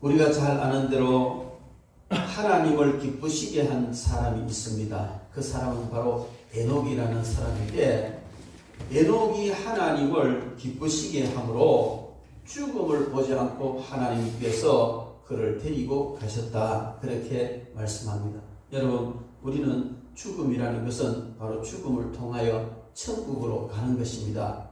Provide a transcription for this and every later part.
우리가 잘 아는 대로 하나님을 기쁘시게 한 사람이 있습니다. 그 사람은 바로 에녹이라는 사람인데, 에녹이 하나님을 기쁘시게 함으로 죽음을 보지 않고 하나님께서 그를 데리고 가셨다, 그렇게 말씀합니다. 여러분, 우리는 죽음이라는 것은 바로 죽음을 통하여 천국으로 가는 것입니다.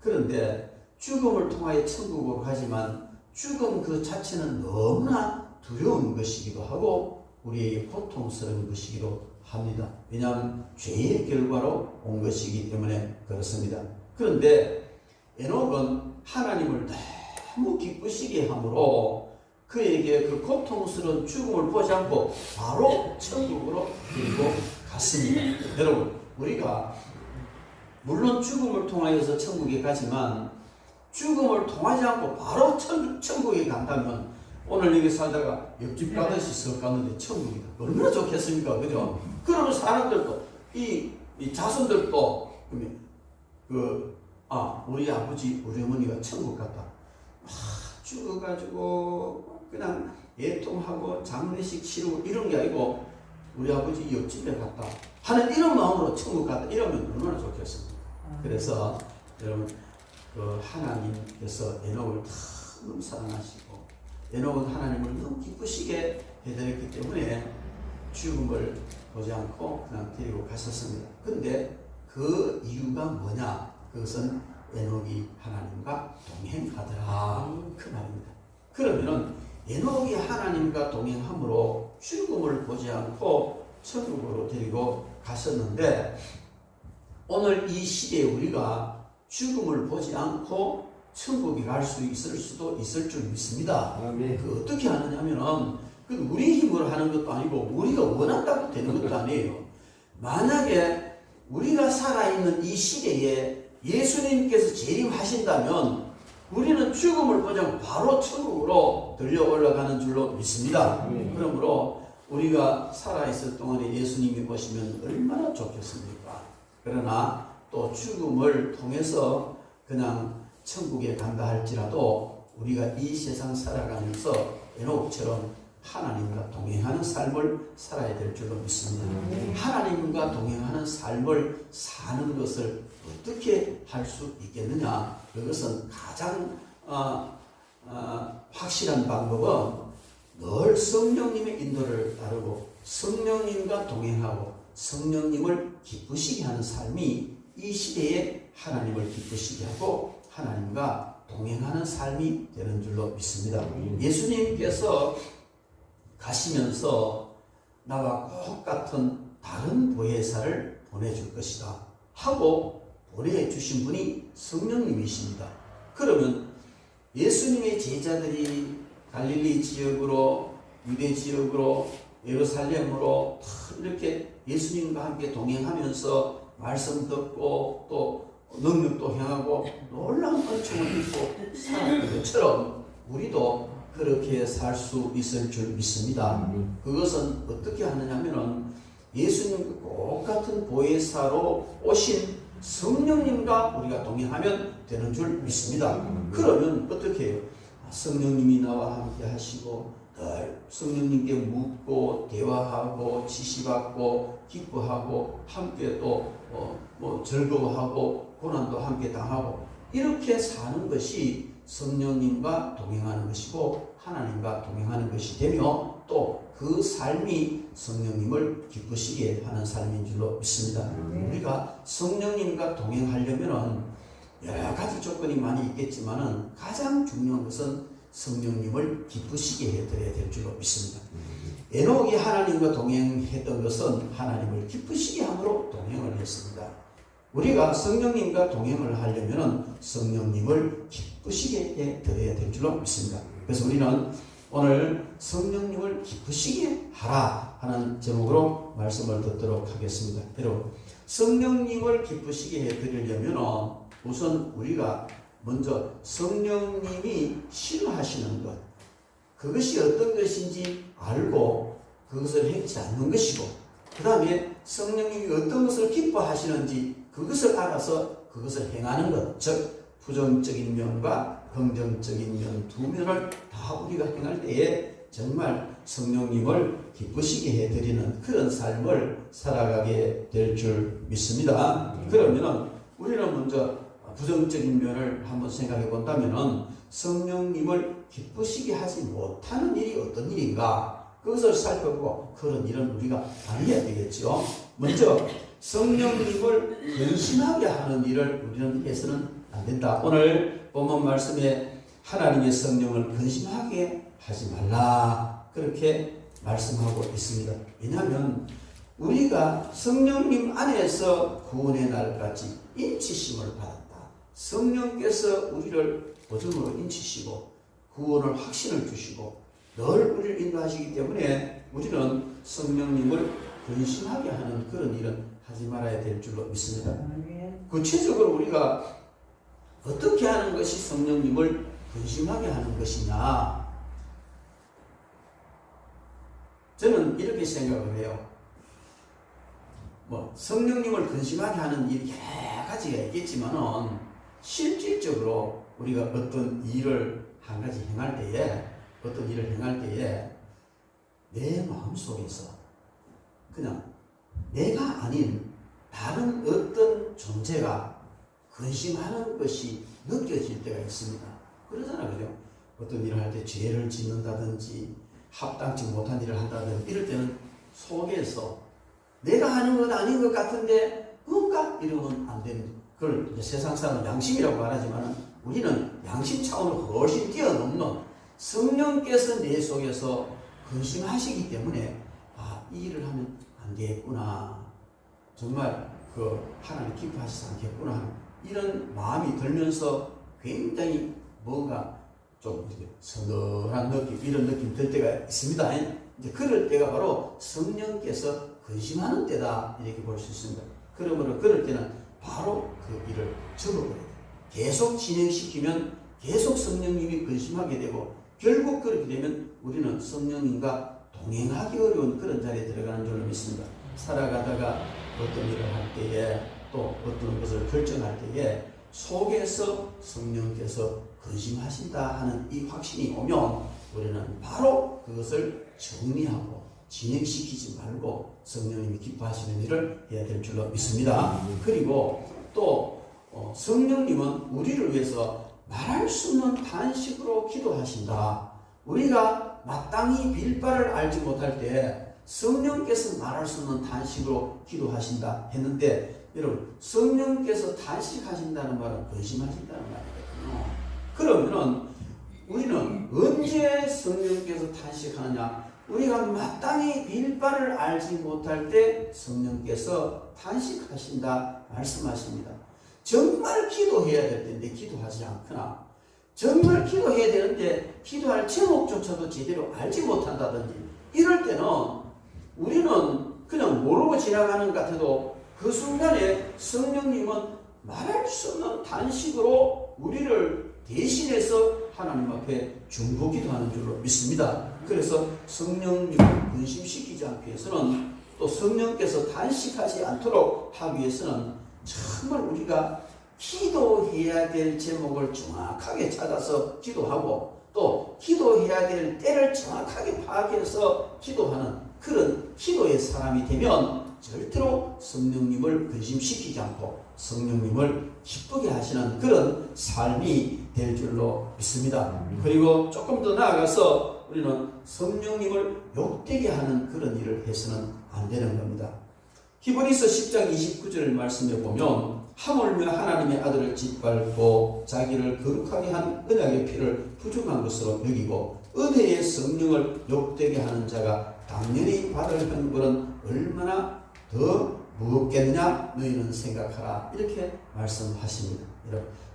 그런데 죽음을 통하여 천국으로 가지만 죽음 그 자체는 너무나 두려운 것이기도 하고 우리에게 고통스러운 것이기도 합니다. 왜냐하면 죄의 결과로 온 것이기 때문에 그렇습니다. 그런데 에녹은 하나님을 너무 기쁘시게 함으로 그에게 그 고통스러운 죽음을 보지 않고 바로 천국으로 데리고 갔습니다. 여러분, 우리가 물론 죽음을 통하여서 천국에 가지만 죽음을 통하지 않고 바로 천국에 간다면 오늘 여기 살다가 옆집 가듯이 썩 갔는데 천국이다. 얼마나 좋겠습니까? 그죠? 그러면 사람들도 이 자손들도 우리 아버지 우리 어머니가 천국 갔다. 죽어가지고 그냥 애통하고 장례식 치르고 이런 게 아니고 우리 아버지 옆집에 갔다 하는 이런 마음으로 천국 갔다 이러면 얼마나 좋겠습니까? 그래서 여러분, 그 하나님께서 에녹을 너무 사랑하시고 에녹은 하나님을 너무 기쁘시게 해드렸기 때문에 죽음을 보지 않고 그냥 데리고 가셨습니다. 그런데 그 이유가 뭐냐? 그것은 에녹이 하나님과 동행하더라, 그 말입니다. 그러면은 에녹이 하나님과 동행함으로 죽음을 보지 않고 천국으로 데리고 가셨는데, 오늘 이 시대에 우리가 죽음을 보지 않고 천국에 갈 수 있을 수도 있을 줄 믿습니다. 그 어떻게 하느냐면은 그 우리 힘으로 하는 것도 아니고 우리가 원한다고 되는 것도 아니에요. 만약에 우리가 살아있는 이 시대에 예수님께서 재림하신다면 우리는 죽음을 보지 않고 바로 천국으로 들려 올라가는 줄로 믿습니다. 그러므로 우리가 살아있을 동안에 예수님이 오시면 얼마나 좋겠습니까? 그러나 또 죽음을 통해서 그냥 천국에 간다 할지라도 우리가 이 세상 살아가면서 에녹처럼 하나님과 동행하는 삶을 살아야 될 줄로 믿습니다. 하나님과 동행하는 삶을 사는 것을 어떻게 할 수 있겠느냐? 그것은 가장 확실한 방법은 늘 성령님의 인도를 따르고 성령님과 동행하고 성령님을 기쁘시게 하는 삶이 이 시대에 하나님을 기쁘시게 하고 하나님과 동행하는 삶이 되는 줄로 믿습니다. 예수님께서 가시면서 나와 꼭 같은 다른 보혜사를 보내줄 것이다 하고 보내주신 분이 성령님이십니다. 그러면 예수님의 제자들이 갈릴리 지역으로 유대 지역으로 예루살렘으로 이렇게 예수님과 함께 동행하면서 말씀 듣고 또 능력도 행하고 놀라운 은총을 입고 살았던 것처럼 우리도 그렇게 살 수 있을 줄 믿습니다. 그것은 어떻게 하느냐면은 예수님과 꼭 같은 보혜사로 오신 성령님과 우리가 동행하면 되는 줄 믿습니다. 그러면 어떻게 해요? 성령님이 나와 함께 하시고 늘 성령님께 묻고 대화하고 지시받고 기뻐하고 함께 또 즐거워하고 고난도 함께 당하고 이렇게 사는 것이 성령님과 동행하는 것이고 하나님과 동행하는 것이 되며 또 그 삶이 성령님을 기쁘시게 하는 삶인 줄로 믿습니다. 우리가 성령님과 동행하려면 여러 가지 조건이 많이 있겠지만은 가장 중요한 것은 성령님을 기쁘시게 해드려야 될 줄로 믿습니다. 에녹이 하나님과 동행했던 것은 하나님을 기쁘시게 함으로 동행을 했습니다. 우리가 성령님과 동행을 하려면 성령님을 기쁘시게 해드려야 될 줄로 믿습니다. 그래서 우리는 오늘 성령님을 기쁘시게 하라 하는 제목으로 말씀을 듣도록 하겠습니다. 여러분, 성령님을 기쁘시게 해드리려면 우선 우리가 먼저 성령님이 싫어하시는 것, 그것이 어떤 것인지 알고 그것을 행치 않는 것이고, 그 다음에 성령님이 어떤 것을 기뻐하시는지 그것을 알아서 그것을 행하는 것, 즉 부정적인 면과 긍정적인 면 두 면을 다 우리가 행할 때에 정말 성령님을 기쁘시게 해드리는 그런 삶을 살아가게 될 줄 믿습니다. 그러면은 우리는 먼저 부정적인 면을 한번 생각해 본다면은 성령님을 기쁘시게 하지 못하는 일이 어떤 일인가? 그것을 살펴보고 그런 일은 우리가 아니어야 되겠죠. 먼저 성령님을 근심하게 하는 일을 우리는 해서는 안 된다. 오늘 본문 말씀에 하나님의 성령을 근심하게 하지 말라 그렇게 말씀하고 있습니다. 왜냐하면 우리가 성령님 안에서 구원의 날까지 인치심을 받았다. 성령께서 우리를 보증으로 인치시고 구원을 확신을 주시고 늘 우리를 인도하시기 때문에 우리는 성령님을 근심하게 하는 그런 일은 하지 말아야 될 줄로 믿습니다. 구체적으로 우리가 어떻게 하는 것이 성령님을 근심하게 하는 것이냐? 저는 이렇게 생각을 해요. 성령님을 근심하게 하는 일이 여러 가지가 있겠지만은 실질적으로 우리가 어떤 일을 한 가지 행할 때에 내 마음속에서 그냥 내가 아닌 다른 어떤 존재가 근심하는 것이 느껴질 때가 있습니다. 그러잖아요. 그죠? 어떤 일을 할 때 죄를 짓는다든지 합당치 못한 일을 한다든지 이럴 때는 속에서 내가 하는 건 아닌 것 같은데 뭔가 이러면 안 되는 그걸 이제 세상 사람은 양심이라고 말하지만 우리는 양심 차원을 훨씬 뛰어넘는 성령께서 내 속에서 근심하시기 때문에 이 일을 하면 안 되겠구나. 정말 하나님 기뻐하시지 않겠구나. 이런 마음이 들면서 굉장히 뭔가 좀 서늘한 느낌, 이런 느낌 들 때가 있습니다. 이제 그럴 때가 바로 성령께서 근심하는 때다. 이렇게 볼 수 있습니다. 그러므로 그럴 때는 바로 그 일을 접어버려야 돼요. 계속 진행시키면 계속 성령님이 근심하게 되고 결국 그렇게 되면 우리는 성령님과 동행하기 어려운 그런 자리에 들어가는 줄로 믿습니다. 살아가다가 어떤 일을 할 때에 또 어떤 것을 결정할 때에 속에서 성령께서 근심하신다 하는 이 확신이 오면 우리는 바로 그것을 정리하고 진행시키지 말고 성령님이 기뻐하시는 일을 해야 될 줄로 믿습니다. 그리고 또 성령님은 우리를 위해서 말할 수 없는 단식으로 기도하신다. 우리가 마땅히 빌 바를 알지 못할 때 성령께서 말할 수 없는 단식으로 기도하신다 했는데 여러분 성령께서 단식하신다는 말은 근심하신다는 말이거든요. 그러면은 우리는 언제 성령께서 단식하느냐? 우리가 마땅히 빌 바를 알지 못할 때 성령께서 단식하신다 말씀하십니다. 정말 기도해야 될 텐데 기도하지 않거나 정말 기도해야 되는데 기도할 제목조차도 제대로 알지 못한다든지 이럴 때는 우리는 그냥 모르고 지나가는 것 같아도 그 순간에 성령님은 말할 수 없는 단식으로 우리를 대신해서 하나님 앞에 중보기도하는 줄로 믿습니다. 그래서 성령님을 근심시키지 않기 위해서는 또 성령께서 단식하지 않도록 하기 위해서는 정말 우리가 기도해야 될 제목을 정확하게 찾아서 기도하고 또 기도해야 될 때를 정확하게 파악해서 기도하는 그런 기도의 사람이 되면 절대로 성령님을 근심시키지 않고 성령님을 기쁘게 하시는 그런 삶이 될 줄로 믿습니다. 그리고 조금 더 나아가서 우리는 성령님을 욕되게 하는 그런 일을 해서는 안 되는 겁니다. 히브리서 10장 29절 말씀에 보면 하물며 하나님의 아들을 짓밟고 자기를 거룩하게 한 언약의 피를 부족한 것으로 여기고 은혜의 성령을 욕되게 하는 자가 당연히 받을 형벌은 얼마나 더 무겁겠냐 너희는 생각하라 이렇게 말씀하십니다.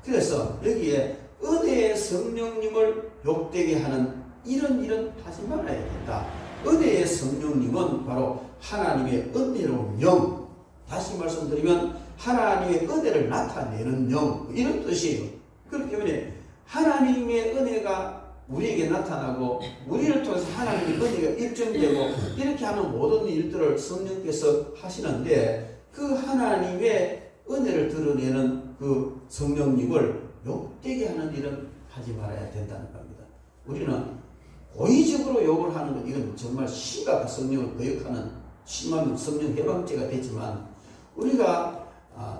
그래서 여기에 은혜의 성령님을 욕되게 하는 이런 일은 하지 말아야 된다. 은혜의 성령님은 바로 하나님의 은혜로운 영, 다시 말씀드리면 하나님의 은혜를 나타내는 영, 이런 뜻이에요. 그렇기 때문에 하나님의 은혜가 우리에게 나타나고 우리를 통해서 하나님의 은혜가 입증되고 이렇게 하는 모든 일들을 성령께서 하시는데 그 하나님의 은혜를 드러내는 그 성령님을 욕되게 하는 일은 하지 말아야 된다는 겁니다. 우리는 고의적으로 욕을 하는 것, 이건 정말 심각한 성령을 거역하는 심한 성령 해방죄가 되지만, 우리가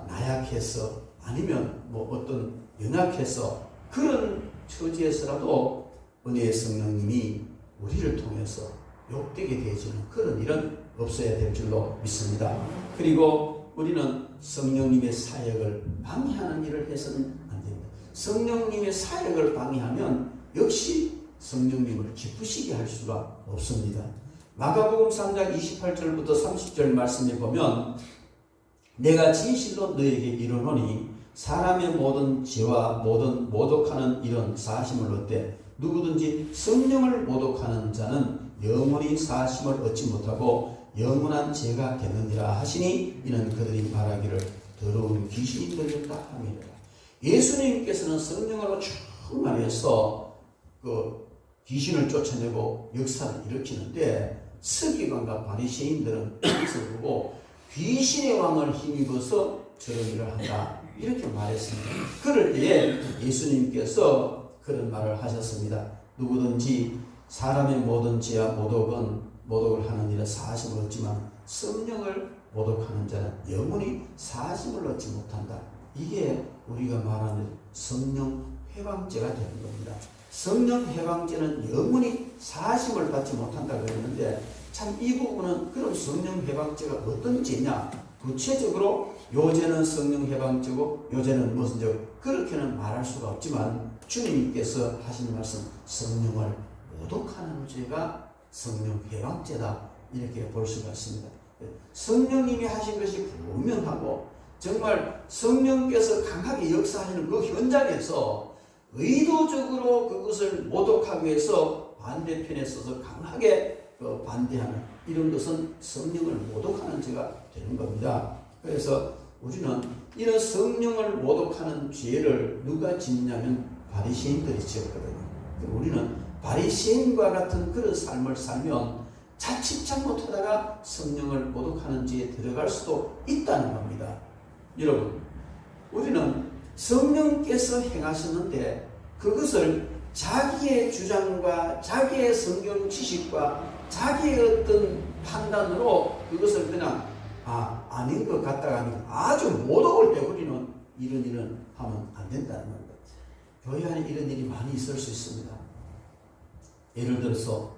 나약해서 아니면 뭐 어떤 연약해서 그런 처지에서라도 은혜의 성령님이 우리를 통해서 욕되게 되어지는 그런 일은 없어야 될 줄로 믿습니다. 그리고 우리는 성령님의 사역을 방해하는 일을 해서는 안 됩니다. 성령님의 사역을 방해하면 역시 성령님을 기쁘시게 할 수가 없습니다. 마가복음 3장 28절부터 30절 말씀에 보면, 내가 진실로 너에게 이르노니 사람의 모든 죄와 모든 모독하는 이런 사심을 얻되 누구든지 성령을 모독하는 자는 영원히 사심을 얻지 못하고 영원한 죄가 되느니라 하시니, 이는 그들이 말하기를 더러운 귀신이 들렸다 함이니라. 예수님께서는 성령으로 충만해서 그 귀신을 쫓아내고 역사를 일으키는데, 서기관과 바리새인들은 이것을 보고 귀신의 왕을 힘입어서 저런 일을 한다, 이렇게 말했습니다. 그럴 때에 예수님께서 그런 말을 하셨습니다. 누구든지 사람의 모든 죄와 모독을 하는 일에 사심을 얻지만 성령을 모독하는 자는 영원히 사심을 얻지 못한다. 이게 우리가 말하는 성령 회방죄가 되는 겁니다. 성령 회방죄는 영원히 사심을 받지 못한다 그랬는데, 참 이 부분은 그럼 성령 회방죄가 어떤 죄냐? 구체적으로 요죄는 성령 회방죄고 요죄는 무슨 죄, 그렇게는 말할 수가 없지만 주님께서 하신 말씀, 성령을 모독하는 죄가 성령 회방죄다, 이렇게 볼 수가 있습니다. 성령님이 하신 것이 분명하고 정말 성령께서 강하게 역사하시는 그 현장에서 의도적으로 그것을 모독하기 위해서 반대편에 서서 강하게 반대하는 이런 것은 성령을 모독하는 죄가 되는 겁니다. 그래서 우리는 이런 성령을 모독하는 죄를 누가 짓냐면 바리새인들이 지었거든요. 우리는 바리새인과 같은 그런 삶을 살면 자칫 잘못하다가 성령을 모독하는 죄에 들어갈 수도 있다는 겁니다. 여러분, 우리는 성령께서 행하셨는데 그것을 자기의 주장과 자기의 성경 지식과 자기의 어떤 판단으로 그것을 그냥 아닌 것 같다가 아니고 아주 모독을 해버리는 이런 일은 하면 안 된다는 겁니다. 교회 안에 이런 일이 많이 있을 수 있습니다. 예를 들어서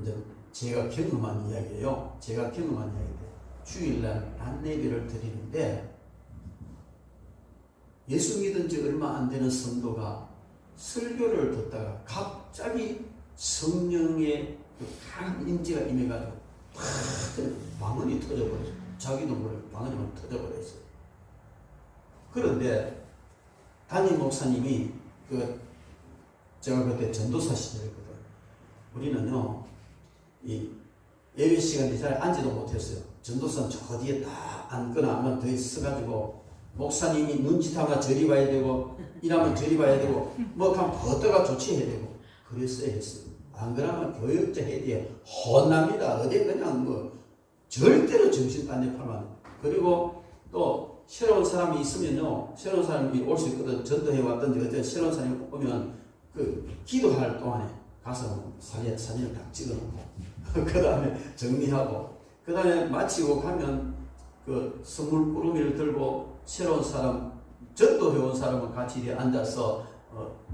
이제 제가 경험한 이야기예요. 제가 경험한 이야기인데, 주일날 안내비를 드리는데 예수 믿은 지 얼마 안 되는 성도가 설교를 듣다가 갑자기 성령의 그 강한 인지가 임해가지고 팍 방언이 터져버렸어요. 자기도 모르게 방언이 터져버렸어요. 그런데 담임 목사님이 제가 그때 전도사 시절이거든. 우리는요, 이 예배 시간에 잘 앉지도 못했어요. 전도사는 저 뒤에 딱 앉거나 하면 더 서가지고 목사님이 눈짓하면 저리 봐야 되고 이러면 저리 봐야 되고 가면 벗다가 조치해야 되고 그랬어야 했어요. 안 그러면 교육자 해야 혼납니다. 어디 그냥 절대로 정신 딴 데 팔면. 그리고 또 새로운 사람이 있으면요, 새로운 사람이 올 수 있거든. 전도해 왔든지 어떤 새로운 사람이 오면 기도할 동안에 가서 사진을 딱 찍어놓고 그 다음에 정리하고 그 다음에 마치고 가면 그 선물 꾸러미를 들고 새로운 사람, 전도해온 사람은 같이 이렇게 앉아서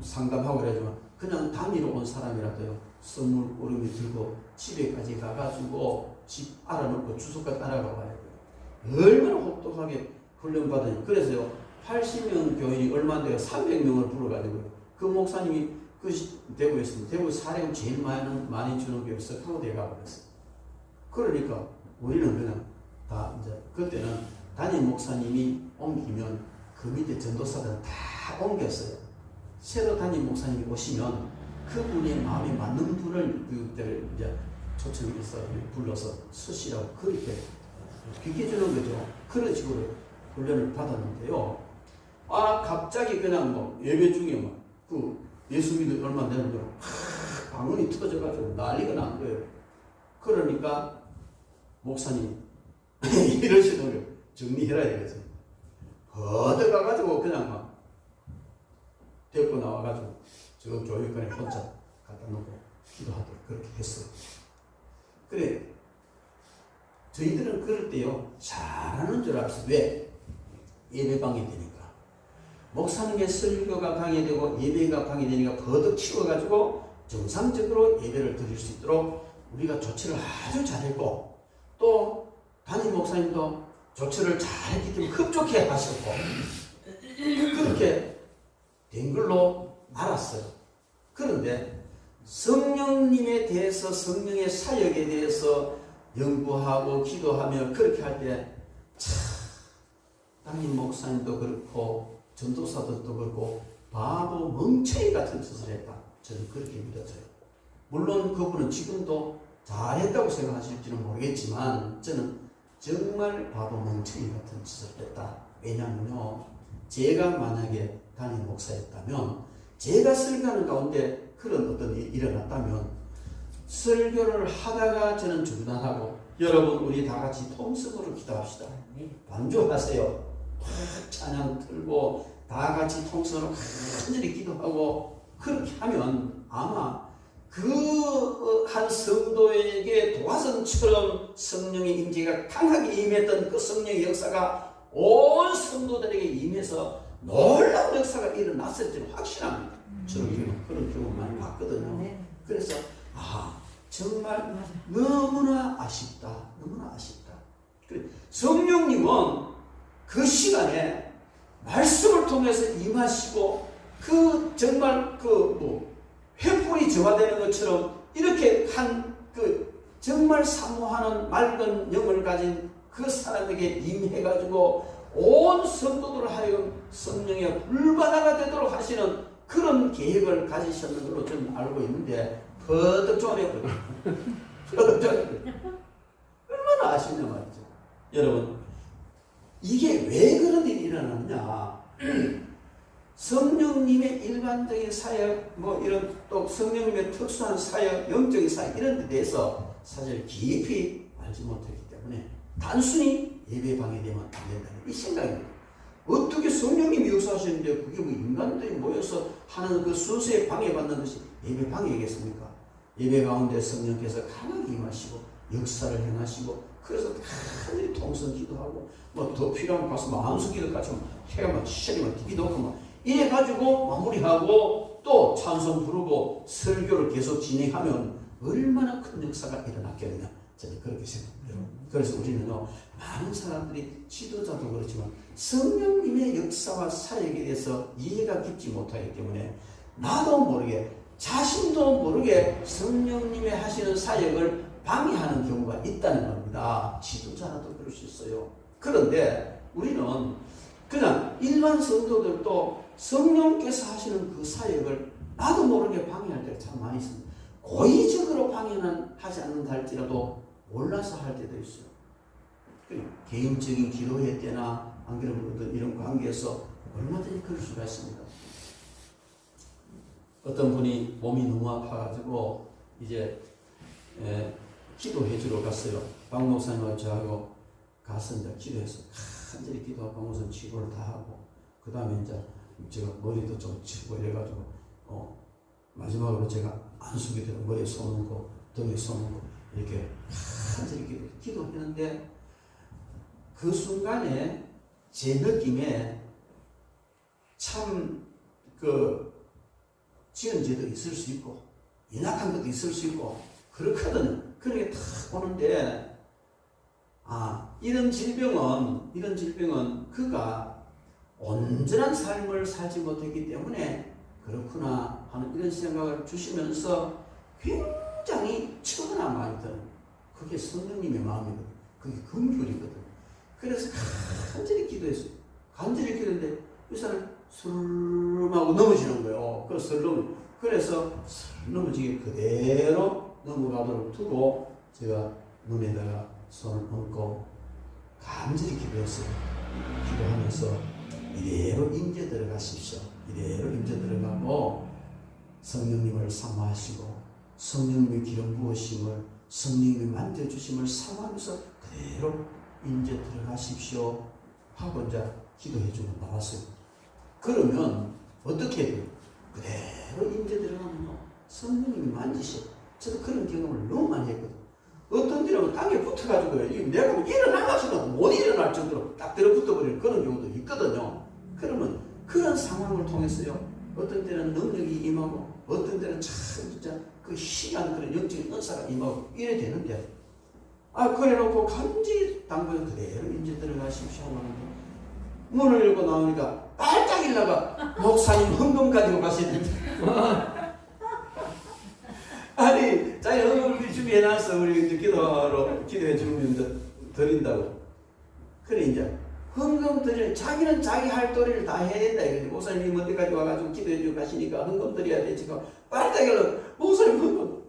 상담하고 그러지만 그냥 단위로 온 사람이라도요, 선물 꾸러미 들고 집에까지 가가지고 집 알아놓고 주소까지 알아가 봐야 돼요. 얼마나 혹독하게 훈련받으냐. 그래서요, 80명 교인이 얼마 안 돼요. 300명을 불러가지고 그 목사님이 대구에 있습니다. 대구 사례금 제일 많이 주는 교회 석하고대에 가버렸어요. 그러니까 우리는 그냥 다 이제 그때는 담임 목사님이 옮기면 그 밑에 전도사들은 다 옮겼어요. 새로 담임 목사님이 오시면 그분의 마음에 맞는 분을 그때 이제 초청해서 불러서 쓰시라고 그렇게 비켜주는 거죠. 그런 식으로 훈련을 받았는데요. 갑자기 그냥 예배 중에 예수 믿은 얼마 안 되는 거예요. 방언이 터져가지고 난리가 난 거예요. 그러니까 목사님 이러시는 거예요. 정리해라 이거죠. 얻어가가지고 그냥 데리고 나와가지고 저 교육관에 혼자 갖다 놓고 기도하도록 그렇게 했어요. 그래, 저희들은 그럴 때요, 잘하는 줄 알았어요. 왜? 예배방이 되니까. 목사님의 설교가 방해되고 예배가 방해되니까 버덕 치워가지고 정상적으로 예배를 드릴 수 있도록 우리가 조치를 아주 잘했고, 또 담임 목사님도 조치를 잘했기 때문에 흡족해 하셨고, 그렇게 된 걸로 알았어요. 그런데 성령님에 대해서, 성령의 사역에 대해서 연구하고 기도하며 그렇게 할 때 참 담임 목사님도 그렇고 전도사들도 그렇고 바보 멍청이 같은 짓을 했다. 저는 그렇게 믿어져요. 물론 그분은 지금도 잘했다고 생각하실지는 모르겠지만 저는 정말 바보 멍청이 같은 짓을 했다. 왜냐면요, 제가 만약에 담임 목사였다면, 제가 설교하는 가운데 그런 어떤 일이 일어났다면, 설교를 하다가 저는 중단하고, 여러분 우리 다 같이 통성으로 기도합시다. 반주하세요. 찬양 틀고 다 같이 통성으로 간절히 기도하고 그렇게 하면 아마 그 한 성도에게 도화선처럼 성령의 임재가 강하게 임했던 그 성령의 역사가 온 성도들에게 임해서 놀라운 역사가 일어났을지는 확신합니다. 저는 그런 경우 많이 봤거든요. 그래서 정말 너무나 아쉽다. 너무나 아쉽다. 성령님은 그 시간에 말씀을 통해서 임하시고 그 정말 횃불이 저하되는 것처럼 이렇게 한 정말 사모하는 맑은 영을 가진 그 사람에게 임해가지고 온 성도들을 하여금 성령의 불바다가 되도록 하시는 그런 계획을 가지셨는 걸로 저는 알고 있는데 버덕 쪼아내버려. 버덕 쪼아내버려. 얼마나 아쉽냐 말이죠. 여러분, 이게 왜 그런 일이 일어났냐? 성령님의 일반적인 사역, 이런 또 성령님의 특수한 사역, 영적인 사역 이런 데 대해서 사실 깊이 알지 못했기 때문에 단순히 예배 방해되면 안 된다는 이 생각입니다. 어떻게 성령님이 역사하시는데 그게 인간들이 모여서 하는 그 순서에 방해받는 것이 예배 방해겠습니까? 예배 가운데 성령께서 강하게 임하시고 역사를 행하시고 그래서 하늘이 통성 기도하고 더 필요하면 가서 만수 기도까지 해가 시절이면 기도하고 이래가지고 마무리하고 또 찬송 부르고 설교를 계속 진행하면 얼마나 큰 역사가 일어났겠느냐 저는 그렇게 생각해요. 그래서 우리는요, 많은 사람들이 지도자도 그렇지만 성령님의 역사와 사역에 대해서 이해가 깊지 못하기 때문에 나도 모르게 자신도 모르게 성령님의 하시는 사역을 방해하는 경우가 있다는 겁니다. 지도자라도 그럴 수 있어요. 그런데 우리는 그냥 일반 성도들도 성령께서 하시는 그 사역을 나도 모르게 방해할 때가 참 많이 있습니다. 고의적으로 방해는 하지 않는다 할지라도 몰라서 할 때도 있어요. 개인적인 기도회 때나 안 그러면 이런 관계에서 얼마든지 그럴 수가 있습니다. 어떤 분이 몸이 너무 아파가지고 이제 기도해 주러 갔어요. 박 목사님하고 저하고 가서 이제 기도해서 간절히 기도하고 박 목사님 치료를 다 하고 그 다음에 이제 제가 머리도 좀 치고 이래가지고 마지막으로 제가 안수기 되고 머리에 손 얹고 등에 손 얹고 이렇게 간절히 기도했는데 그 순간에 제 느낌에 참 지은 죄도 있을 수 있고 연약한 것도 있을 수 있고 그렇거든요. 그런 게 탁 오는데 이런 질병은 그가 온전한 삶을 살지 못했기 때문에 그렇구나 하는 이런 생각을 주시면서 굉장히 천한 마음이 드는 그게 성령님의 마음이거든. 그게 긍휼이거든. 그래서 간절히 기도했어요. 간절히 기도했는데 이 사람 술하고 넘어지는 거예요. 그래서 넘어지게 그대로 넘어가도록 두고 제가 눈에다가 손을 얹고 간절히 기도했어요. 기도하면서 이대로 임재 들어가십시오. 이대로 임재 들어가고 성령님을 사모하시고 성령님의 기름 부으심을 성령님의 만져주심을 사모하면서 그대로 임재 들어가십시오 하고 이제 기도해 주고 나왔어요. 그러면 어떻게 해요? 그대로 임재 들어가면 성령님이 만지셔. 저도 그런 경험을 너무 많이 했거든. 어떤 데는 땅에 붙어가지고 내가 일어나가지고 못 일어날 정도로 딱 들어붙어버리는 그런 경우도 있거든요. 그러면 그런 상황을 통해서요, 어떤 때는 능력이 임하고 어떤 때는 참 진짜 그 희한한 그런 영적인 은사가 임하고 이래 되는데, 그래놓고 간지 당분간 그대로 임재 들어가십시오 하는데 문을 열고 나오니까 빨딱 일나가 목사님 헌금 가지고 가시는데 아니 자기 헌금을 준비해놨어. 우리 이제 기도해 주면 드린다고. 그래 이제 헌금 드릴, 자기는 자기 할 도리를 다 해야 된다 이거지. 목사님이 어디까지 와가지고 기도해 주고 가시니까 헌금 드려야 되지. 빨딱 일나가 목사님 헌금.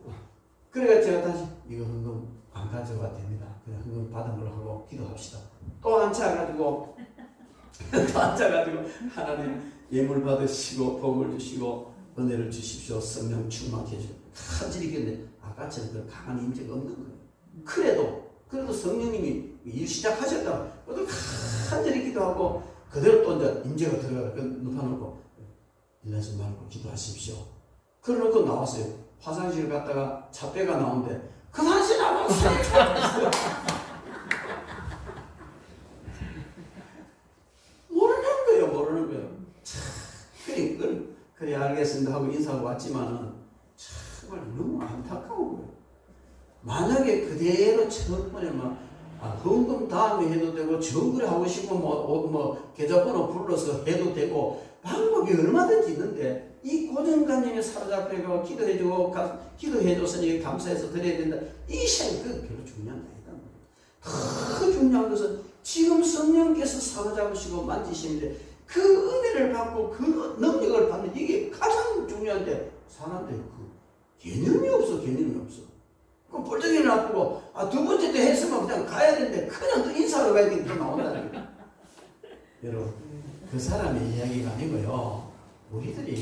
그래가 제가 다시 이거 헌금 안 가져가 됩니다. 그냥 헌금 받은 걸로 하고 기도합시다. 또 앉아가지고 또 앉아가지고 하나님 예물 받으시고 복을 주시고 은혜를 주십시오. 성령 충만케 해주시고 간절히 기도했는데 아까처럼 그 강한 임재가 없는 거예요. 그래도 성령님이 일 시작하셨다. 그래도 간절히 기도하고 그대로 또 이제 임재가 들어가다 눕혀놓고 일하지 말고 기도하십시오. 그러놓고 나왔어요. 화장실 갔다가 차배가 나오는데 그 당시 나만 모르는 거예요. 그래 알겠습니다 하고 인사하고 왔지만은 정말 너무 안타까운 거예요. 만약에 그대로 처음에 헌금 다음에 해도 되고 정글에 하고 싶으면 계좌번호 불러서 해도 되고 방법이 얼마든지 있는데 이 고정관념에 사로잡혀서 기도해주고 기도해줬으니 감사해서 드려야 된다. 이 생각은 별로 중요한 게 아니다. 더 중요한 것은 지금 성령께서 사로잡으시고 만지시는데 그 은혜를 받고 그 능력을 받는 이게 가장 중요한데 사람들이 그 개념이 없어. 그럼 뻘떡이 나쁘고 두 번째 때 했으면 그냥 가야 되는데 그냥 또 인사하러 가야 되니까 나온다는 거예요. 여러분 그 사람의 이야기가 아니고요. 우리들의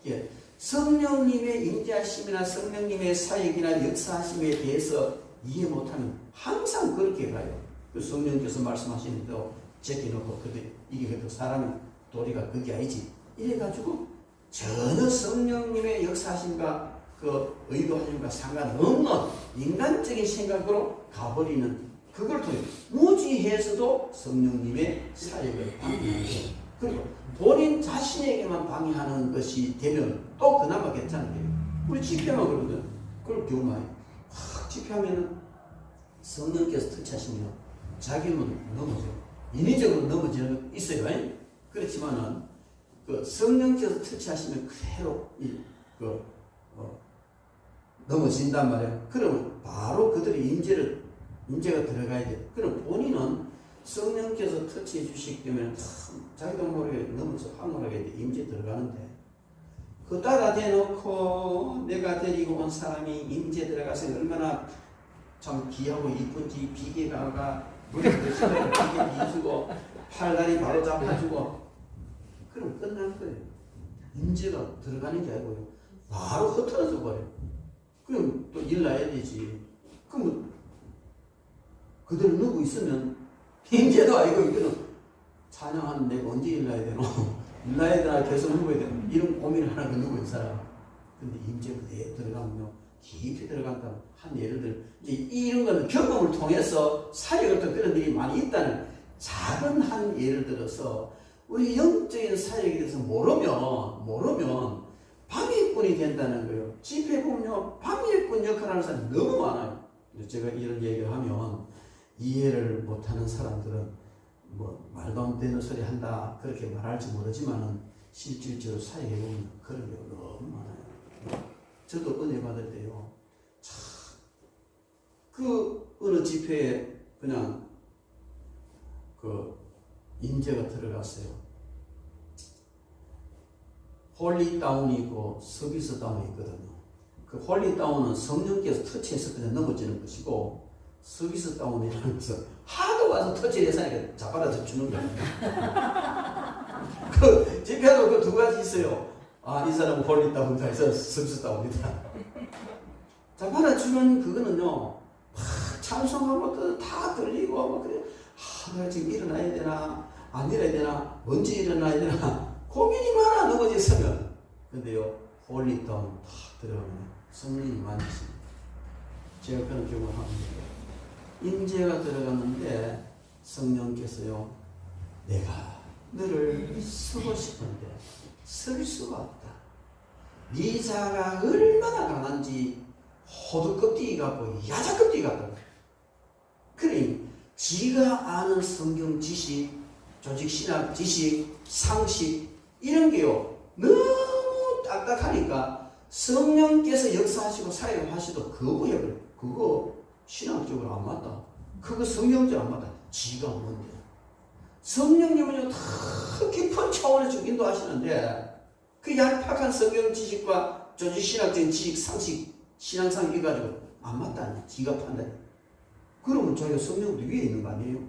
이야기예요. 성령님의 임재하심이나 성령님의 사역이나 역사하심에 대해서 이해 못하면 항상 그렇게 가요. 그 성령께서 말씀하시는 대로 제껴놓고 이게 그래도 사람의 도리가 그게 아니지. 이래가지고 전혀 성령님의 역사하심과 그 의도하심과 상관없는 인간적인 생각으로 가버리는 그걸 통해 무지해서도 성령님의 사역을 방해하는 거예요. 그리고 본인 자신에게만 방해하는 것이 되면 또 그나마 괜찮은데 우리 집회만 그러거든. 그걸 경우 많이 집회하면은 성령께서 터치하시면 자기는 넘어져요. 인위적으로 넘어지는 거 있어요. 그렇지만은 그 성령께서 터치하시면 그대로 넘어진단 말이에요. 그러면 바로 그들의 임재가 들어가야 돼. 그럼 본인은 성령께서 터치해 주시기 때문에 자기도 모르게 넘어서 황홀하게 임재 들어가는데 그따라 대놓고 내가 데리고 온 사람이 임재 들어가서 얼마나 참 귀하고 이쁜지 비계가가 물에 드시면 비계 비주고 팔다리 바로 잡아주고 그럼 끝날 거예요. 임재가 들어가는 게 아니고요. 바로 흩어져 버려요. 그럼 또 일 나야 되지. 그럼 그대로 누구 있으면 임재도 아니고 이거는 찬양하는 내가 언제 일 나야 되노? 일 나야 되나 계속 누워야 되나? 이런 고민을 하는 게 누구인 사람. 근데 임재 그대로 들어가면요. 깊이 들어간다. 한 예를 들어 이제 이런 거는 경험을 통해서 사역을 또 그런 일이 많이 있다는 작은 한 예를 들어서 우리 영적인 사역에 대해서 모르면 방해꾼이 된다는 거예요. 집회 보면요, 방해꾼 역할을 하는 사람이 너무 많아요. 제가 이런 얘기를 하면 이해를 못하는 사람들은 말도 안 되는 소리 한다 그렇게 말할지 모르지만은 실질적으로 사역해 보면 그런 경우가 너무 많아요. 저도 은혜 받을 때요, 그 어느 집회에 그냥 임재가 들어갔어요. 홀리 다운이 있고 서비스 다운이 있거든요. 그 홀리 다운은 성령께서 터치해서 그냥 넘어지는 것이고 서비스 다운이라는 것은 하도 와서 터치해서 잡아다 주는 거예요. 그 집회도 그 두 가지 있어요. 이 사람은 홀리 다운이다, 이 사람은 서비스 다운이다. 잡아다 주는 그거는요, 찬송하고 다 들리고 그래. 내가 지금 일어나야 되나 안 일어나야 되나 언제 일어나야 되나 고민이 많아 넘어졌으면. 근데요 홀리다운 탁 들어가면 성령이 만지십니다. 제가 그런 경험을 합니다. 임재가 들어갔는데 성령께서요 내가 너를 쓰고 싶은데 쓸 수가 없다. 네 자가 얼마나 강한지 호두껍데기 같고 야자껍데기 같다. 그러니 지가 아는 성경 지식, 조직신학 지식, 상식 이런 게요 너무 딱딱하니까 성령께서 역사하시고 사역하시도 거부해버려. 그거 신학적으로 안 맞다. 그거 성경적으로 안 맞다. 지가 뭔데? 성령님은요 더 깊은 차원에서 인도하시는데 그 얄팍한 성경 지식과 조직신학적인 지식, 상식, 신앙상 이가지고 안 맞다니. 지가 판단해. 그러면 자기가 성령도 위에 있는 거 아니에요?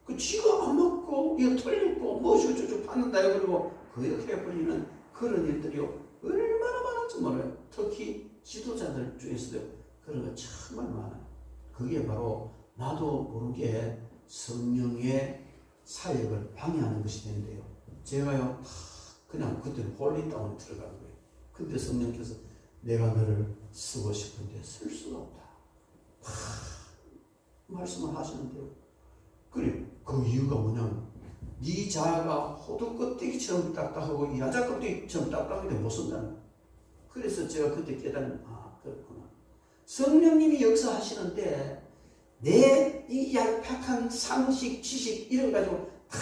그 지가 안 맞고 이거 틀렸고 무엇이 어쩌고 받는다 그러고 그렇게 해버리는 그런 일들이요 얼마나 많은지 몰라요. 특히 지도자들 중에서도 그런 거 정말 많아요. 그게 바로 나도 모르게 성령의 사역을 방해하는 것이 되는데요. 제가요 그냥 그때는 홀리다운에 들어간 거예요. 근데 성령께서 내가 너를 쓰고 싶은데 쓸 수가 없다. 말씀을 하시는데요. 그래 그 이유가 뭐냐면 네 자아가 호두껍데기처럼 딱딱하고 야자껍데기처럼 딱딱한데 못 쓴다는 거예요. 그래서 제가 그때 깨달은 그렇구나. 성령님이 역사하시는데 내 이 얄팍한 상식, 지식 이런 거 가지고 다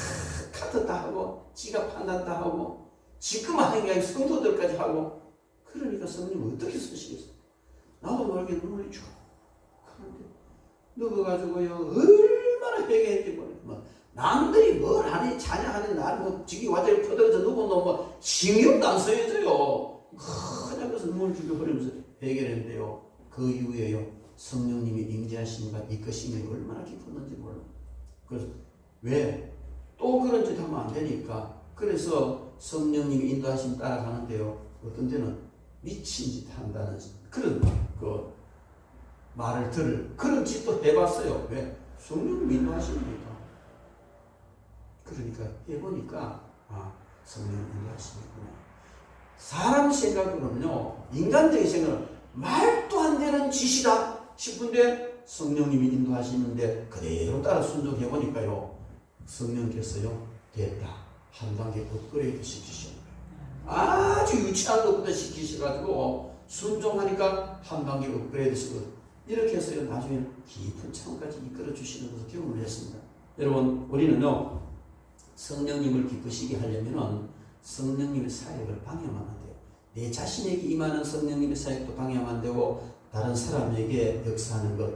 카트 다 하고 지가 판단 다 하고 지금만 하는 게 아니라 성도들까지 하고 그러니까 성령을 어떻게 쓰시겠어요? 나도 모르게 눈물이 쭉 하는데 누워가지고요 얼마나 회개했지 모르겠어. 남들이 뭘 하니 찬양하는 날 뭐 지기 완전히 퍼들어져 누구는 뭐 신경도 안 써야져요. 그냥 그래서 눈물 죽여버리면서 회개를 했는데요. 그 이후에요 성령님이 임재하심과 이끄심이 얼마나 깊었는지 몰라요. 그래서 왜? 또 그런 짓 하면 안 되니까. 그래서 성령님이 인도하심 따라가는데요. 어떤 데는 미친 짓 한다는 그런 그 말을 들을 그런 짓도 해봤어요. 왜? 성령님이 인도하십니까? 그러니까 해보니까 성령님 인도하시는구나. 사람 생각으로는요 인간적인 생각은 말도 안 되는 짓이다 싶은데 성령님이 인도하시는데 그대로 따라 순종해보니까요 성령께서요 됐다. 한 단계 업그레이드 시키시는 거예요. 아주 유치한 것부터 시키셔가지고 순종하니까 한 단계 업그레이드 시키고 이렇게 해서요 나중에 깊은 차원까지 이끌어 주시는 것을 경험을 했습니다. 여러분 우리는요 성령님을 기쁘시게 하려면 성령님의 사역을 방해하면 안 돼요. 내 자신에게 임하는 성령님의 사역도 방해하면 안 되고 다른 사람에게 역사하는 것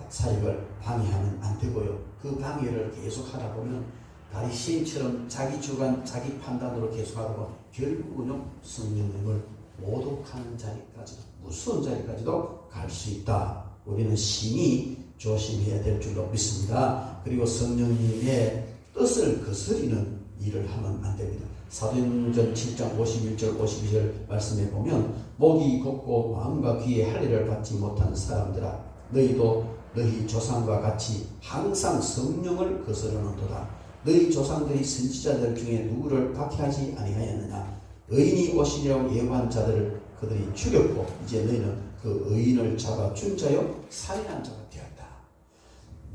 사역을 방해하면 안 되고요. 그 방해를 계속 하다 보면 다리 시인처럼 자기 주관, 자기 판단으로 계속 하다 보면 결국은요 성령님을 모독하는 자리까지도 무서운 자리까지도 갈 수 있다. 우리는 심히 조심해야 될 줄로 믿습니다. 그리고 성령님의 뜻을 거스리는 일을 하면 안 됩니다. 사도행전 7장 51절 52절 말씀에 보면 목이 곱고 마음과 귀에 할례를 받지 못한 사람들아 너희도 너희 조상과 같이 항상 성령을 거스르는도다. 너희 조상들이 선지자들 중에 누구를 박해하지 아니하였느냐. 의인이 오시려고 예고한 자들을 그들이 죽였고 이제 너희는 그 의인을 잡아준 자요 살인한 자가 되었다.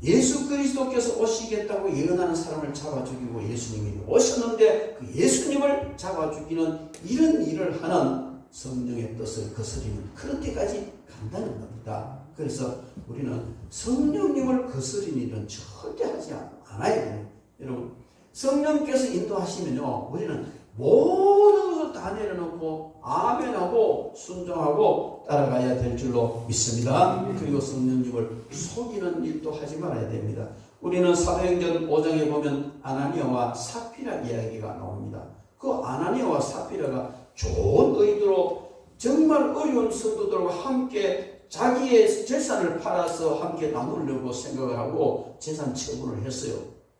예수 그리스도께서 오시겠다고 예언하는 사람을 잡아 죽이고 예수님이 오셨는데 그 예수님을 잡아 죽이는 이런 일을 하는 성령의 뜻을 거스리는 그런 때까지 간다는 겁니다. 그래서 우리는 성령님을 거스리는 일은 절대 하지 않아야 돼요. 여러분 성령께서 인도하시면요 우리는 모든 것을 다 내려놓고 아멘하고 순종하고 따라가야 될 줄로 믿습니다. 그리고 성령님을 속이는 일도 하지 말아야 됩니다. 우리는 사도행전 5장에 보면 아나니아와 삽비라 이야기가 나옵니다. 그 아나니아와 삽비라가 좋은 의도로 정말 어려운 성도들과 함께 자기의 재산을 팔아서 함께 나누려고 생각을 하고 재산 처분을 했어요.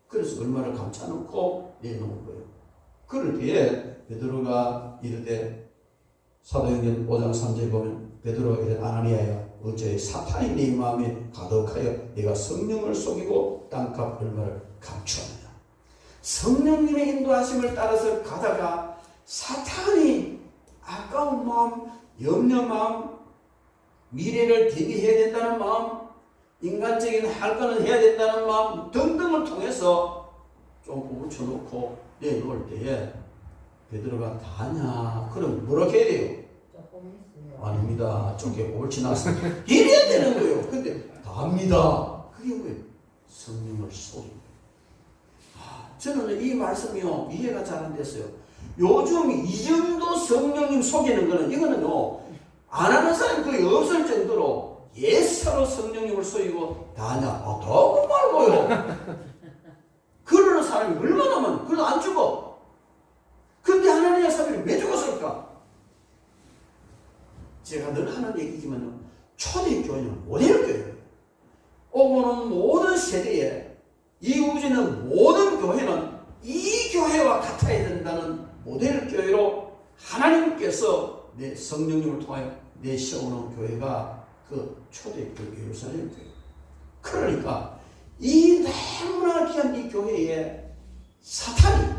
그래서 얼마를 감춰놓고 내놓은 거예요. 그럴 때에 베드로가 이르되 사도행전 5장 3절에 보면 베드로가 이르되 아나니아야 어째 사탄이 네 마음에 가득하여 네가 성령을 속이고 땅값 얼마를 감추었느냐. 성령님의 인도하심을 따라서 가다가 사탄이 아까운 마음, 염려 마음, 미래를 대비해야 된다는 마음, 인간적인 할 거는 해야 된다는 마음 등등을 통해서 좀 붙여놓고 내놓을 때에 베드로가 다냐? 그럼 뭐라고 해야 돼요? 아닙니다. 저게 옳지 않습니다. 이래야 되는 거예요. 근데 답니다. 그게 뭐예요? 성령을 속입니다. 저는 이 말씀이요 이해가 잘 안 됐어요. 요즘 이 정도 성령님 속이는 거는 이거는요 안 하는 사람이 거의 없을 정도로 예사로 성령님을 속이고 다냐? 더고 말고요. 그러는 사람이 얼마나 많아. 그래도 안 죽어. 근데 하나님의 사람이 왜 죽었을까? 제가 늘 하는 얘기지만 초대교회는 모델교회예요. 오고는 모든 세대에 이 우주는 모든 교회는 이 교회와 같아야 된다는 모델교회로 하나님께서 내 성령님을 통하여 내세우는 교회가 그 초대교회 예루살렘 교회. 그러니까 이 너무나 귀한 이 교회에 사탄이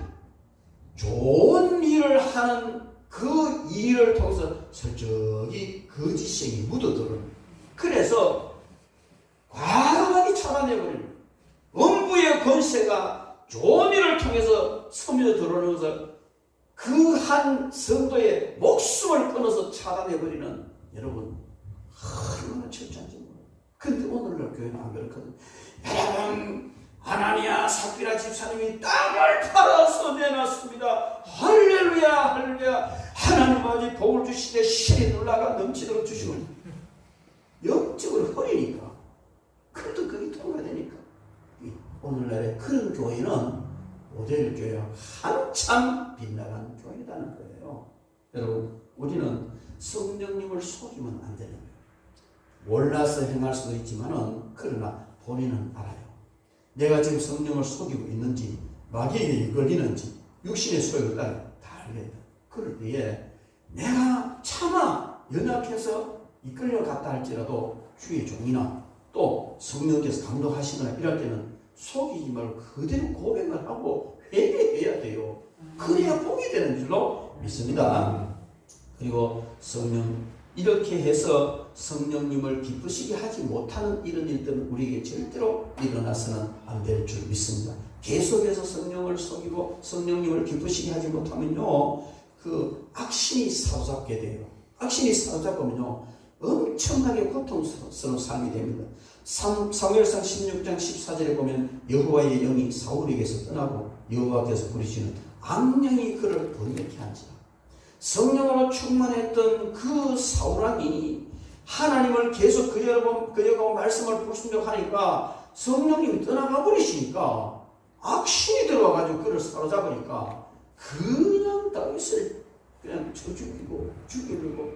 좋은 일을 하는 그 일을 통해서 설정이 거짓성이 묻어들어요. 그래서 과감하게 차단해버리는 음부의 권세가 좋은 일을 통해서 스며들어오는 것을 그 한 성도의 목숨을 끊어서 차단해버리는 여러분 얼마나 철저한지 몰라요. 근데 오늘날 교회는 안 그렇거든요. 여러분 아나니아 삽비라 집사님이 땅을 팔아서 내놨습니다. 할렐루야 할렐루야. 하나님 아버지 복을 주시되 신이 놀라가 넘치도록 주시고 영적으로 허리니까 그래도 그게 통과되니까 오늘날의 그런 교회는 모델 교회와 한참 빗나간 교회라는 거예요. 여러분 우리는 성령님을 속이면 안 되는 거예요. 몰라서 행할 수도 있지만은 그러나 본인은 알아요. 내가 지금 성령을 속이고 있는지 마귀에게 걸리는지 육신의 소욕을 따라 다 알겠다. 그럴 때에 내가 차마 연약해서 이끌려갔다 할지라도 주의 종이나 또 성령께서 감동하시거나 이럴 때는 속이지 말고 그대로 고백을 하고 회개해야 돼요. 그래야 복이 되는 줄로 믿습니다. 그리고 성령 이렇게 해서 성령님을 기쁘시게 하지 못하는 이런 일들은 우리에게 절대로 일어나서는 안 될 줄 믿습니다. 계속해서 성령을 속이고 성령님을 기쁘시게 하지 못하면요 그 악신이 사로잡게 돼요. 악신이 사로잡으면요 엄청나게 고통스러운 삶이 됩니다. 사무엘상 16장 14절에 보면 여호와의 영이 사울에게서 떠나고 여호와께서 부르시는 악령이 그를 번뇌케 한지라. 성령으로 충만했던 그 사울왕이 하나님을 계속 그여가 말씀을 불순종하니까 성령님이 떠나가 버리시니까 악신이 들어와가지고 그를 사로잡으니까 그냥 다윗을 그냥 쳐 죽이려고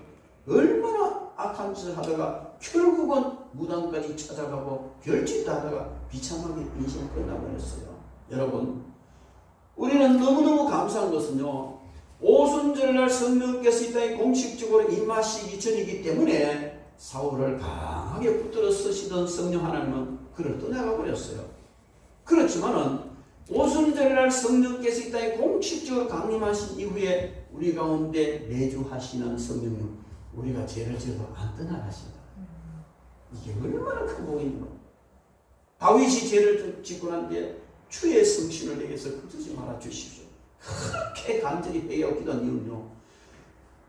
얼마나 악한 짓을 하다가 결국은 무당까지 찾아가고 별짓도 하다가 비참하게 인생이 끝나버렸어요. 여러분 우리는 너무너무 감사한 것은요 오순절날 성령께서 이 땅에 공식적으로 임하시기 전이기 때문에 사울을 강하게 붙들어 쓰시던 성령 하나님은 그를 떠나가 버렸어요. 그렇지만은 오순절날 성령께서 이 땅에 공식적으로 강림하신 이후에 우리 가운데 내주하시는 성령님 우리가 죄를 지어도 안 떠나가신다. 이게 얼마나 큰 복인가. 다윗이 죄를 짓고 난 뒤에 주의 성신을 내게서 거두지 말아 주십시오. 그렇게 간절히 회개하고 기도한 이유는요.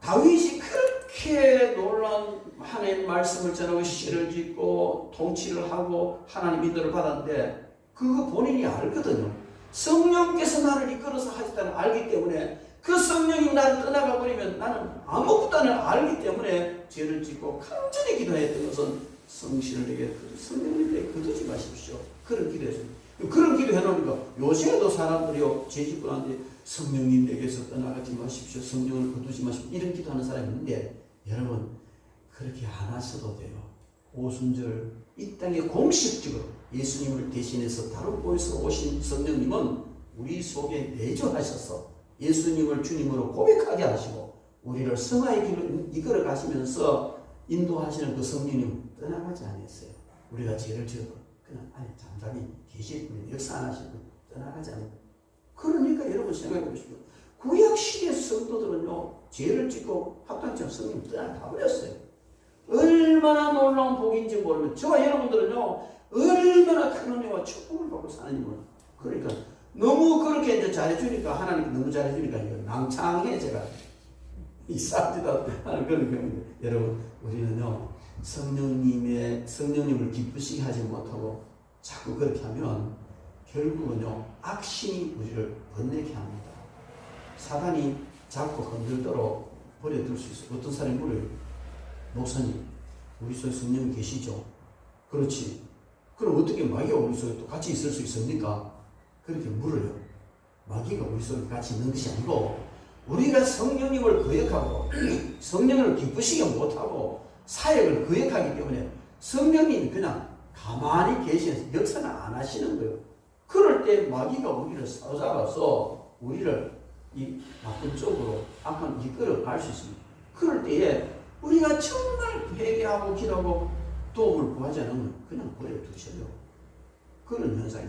다윗이 그렇게 놀라운 하나님의 말씀을 전하고 시를 짓고 통치를 하고 하나님 인도를 받았는데 그거 본인이 알거든요. 성령께서 나를 이끌어서 하셨다는 알기 때문에 그 성령이 나를 떠나가 버리면 나는 아무것도 안 알기 때문에 죄를 짓고 간절히 기도했던 것은 성신을 내게 성령님에게 거두지 마십시오. 그런 기도했습니다. 그런 기도 해놓으니까 요새도 사람들이요 죄 짓고 나는데 성령님 내게서 떠나가지 마십시오. 성령을 거두지 마십시오. 이런 기도하는 사람이 있는데 여러분 그렇게 안 하셔도 돼요. 오순절 이 땅에 공식적으로 예수님을 대신해서 다른 곳에서 오신 성령님은 우리 속에 내주하셔서 예수님을 주님으로 고백하게 하시고 우리를 성화의 길로 이끌어 가시면서 인도하시는 그 성령님 떠나가지 않았어요. 우리가 죄를 지어도 그냥 안에 잠잠히 계실 뿐 역사 안 하시고 떠나가지 않아요. 그러니까 여러분 생각해 보십시오. 구약 시대 성도들은요, 죄를 짓고 합당처럼 성령 떠나 버렸어요. 얼마나 놀라운 복인지 모르면, 저와 여러분들은요, 얼마나 큰 은혜와 축복을 받고 사는지 모르면, 그러니까 너무 그렇게 이제 잘해주니까, 하나님 너무 잘해주니까, 이거 낭창해, 제가. 이 쌉디다 하는 그런 경우인데, 여러분, 우리는요, 성령님을 기쁘시게 하지 못하고, 자꾸 그렇게 하면, 결국은요, 악신이 우리를 번뇌케 합니다. 사단이 자꾸 건들도록 버려둘 수 있어요. 어떤 사람이 물어요. 목사님, 우리 속에 성령이 계시죠? 그렇지. 그럼 어떻게 마귀가 우리 속에 또 같이 있을 수 있습니까? 그렇게 물어요. 마귀가 우리 속에 같이 있는 것이 아니고, 우리가 성령님을 거역하고, 성령을 기쁘시게 못하고, 사역을 거역하기 때문에 성령님이 그냥 가만히 계시면서 역사는 안 하시는 거예요. 그럴 때 마귀가 우리를 사로잡아서 우리를 이 나쁜 쪽으로 악한 이끌어 갈 수 있습니다. 그럴 때에 우리가 정말 회개하고 기도하고 도움을 구하지 않으면 그냥 버려두셔요. 그런 현상이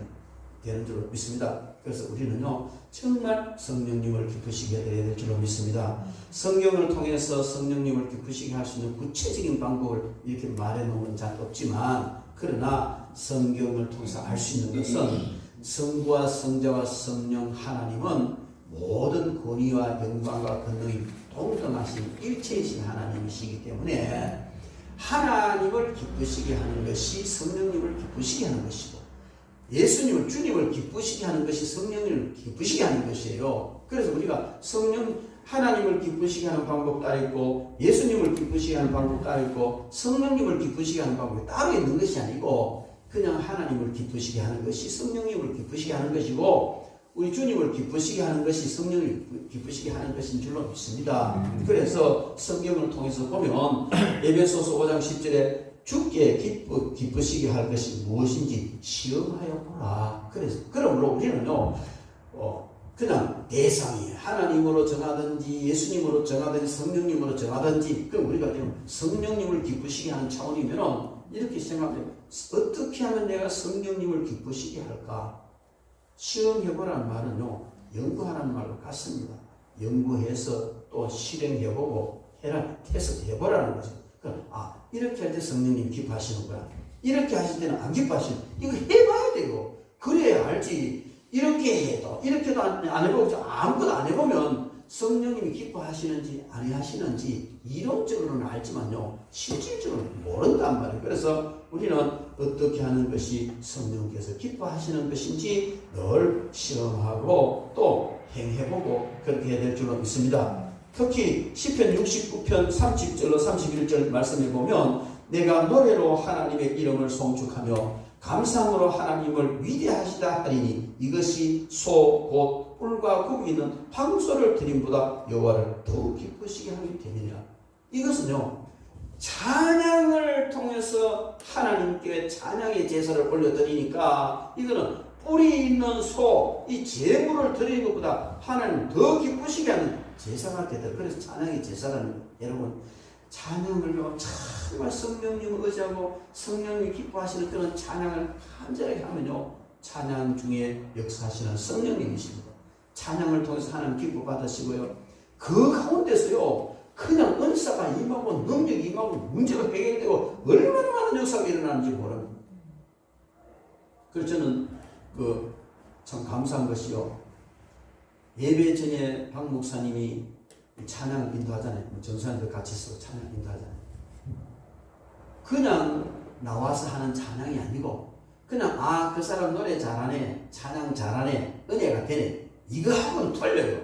되는 줄로 믿습니다. 그래서 우리는요, 정말 성령님을 기쁘시게 해야 될 줄로 믿습니다. 성경을 통해서 성령님을 기쁘시게 할 수 있는 구체적인 방법을 이렇게 말해 놓은 잘 없지만, 그러나 성경을 통해서 알 수 있는 것은 성부와 성자와 성령 하나님은 모든 권위와 영광과 권능이 동등하신 일체이신 하나님이시기 때문에 하나님을 기쁘시게 하는 것이 성령님을 기쁘시게 하는 것이고, 예수님을, 주님을 기쁘시게 하는 것이 성령님을 기쁘시게 하는 것이에요. 그래서 우리가 하나님을 기쁘시게 하는 방법 따로 있고, 예수님을 기쁘시게 하는 방법 따로 있고, 성령님을 기쁘시게 하는 방법이 따로 있는 것이 아니고, 그냥 하나님을 기쁘시게 하는 것이 성령님을 기쁘시게 하는 것이고, 우리 주님을 기쁘시게 하는 것이 성령을 기쁘시게 하는 것인 줄로 믿습니다. 그래서 성경을 통해서 보면 에베소서 5장 10절에 주께 기쁘시게 할 것이 무엇인지 시험하여 보라. 그래서 그러므로 우리는요, 그냥 대상이 하나님으로 정하든지 예수님으로 정하든지 성령님으로 정하든지, 그럼 우리가 지금 성령님을 기쁘시게 하는 차원이면은 이렇게 생각해요. 어떻게 하면 내가 성령님을 기쁘시게 할까? 시험해보라는 말은요, 연구하라는 말과 같습니다. 연구해서 또 실행해보고 테스트해보라는 거죠. 이렇게 할 때 성령님 기뻐하시는구나. 이렇게 하실 때는 안 기뻐하시는, 이거 해봐야 돼요. 그래야 알지. 이렇게도 안 해보고 아무것도 안 해보면 성령님이 기뻐하시는지 아니하시는지 이론적으로는 알지만요, 실질적으로는 모른단 말이에요. 그래서 우리는 어떻게 하는 것이 성령께서 기뻐하시는 것인지 늘 실험하고 또 행해보고 그렇게 해야 될 줄로 믿습니다. 특히 시편 69편 30절로 31절 말씀해 보면, 내가 노래로 하나님의 이름을 송축하며 감상으로 하나님을 위대하시다 하리니 이것이 소 곧 뿔과 굽이 있는 황소를 드림보다 여호와를 더욱 기쁘시게 하기 때문이라. 이것은요, 찬양을 통해서 하나님께 찬양의 제사를 올려드리니까, 이거는 뿔이 있는 소, 이 제물을 드리는 것보다 하나님 더 기쁘시게 하는 제사가 되더라. 그래서 찬양의 제사라는 거예요. 여러분, 찬양을요, 정말 성령님을 의지하고 성령님이 기뻐하시는 그런 찬양을 간절하게 하면요, 찬양 중에 역사하시는 성령님이십니다. 찬양을 통해서 하나님 기뻐 받으시고요, 그 가운데서요, 그냥 은사가 임하고 능력이 임하고 문제가 해결되고 얼마나 많은 역사가 일어나는지 모릅니다. 그래서 저는 참 감사한 것이요, 예배 전에 박 목사님이 찬양 인도하잖아요. 정수환도 같이 있어 찬양 인도하잖아요. 그냥 나와서 하는 찬양이 아니고, 그냥 그 사람 노래 잘하네, 찬양 잘하네, 은혜가 되네, 이거하고는 틀려요.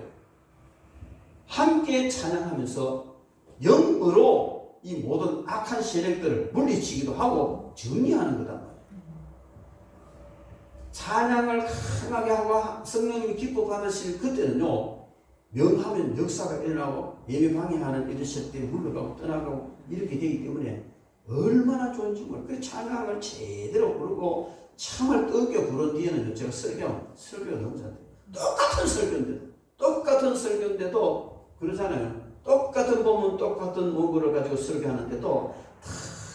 함께 찬양하면서 영으로 이 모든 악한 세력들을 물리치기도 하고 정리하는 거단 말이에요. 찬양을 강하게 하고 성령님이 기뻐 받으실 그때는요, 명하면 역사가 일어나고 예배 방해하는 이런 세력들이 물러가고 떠나가고 이렇게 되기 때문에 얼마나 좋은지 몰라요. 그 찬양을 제대로 부르고 참을 떠겨 부른 뒤에는 제가 설교가 너무 잘돼요. 똑같은 설교인데도 그러잖아요. 똑같은 본문 똑같은 문구를 가지고 설교하는데도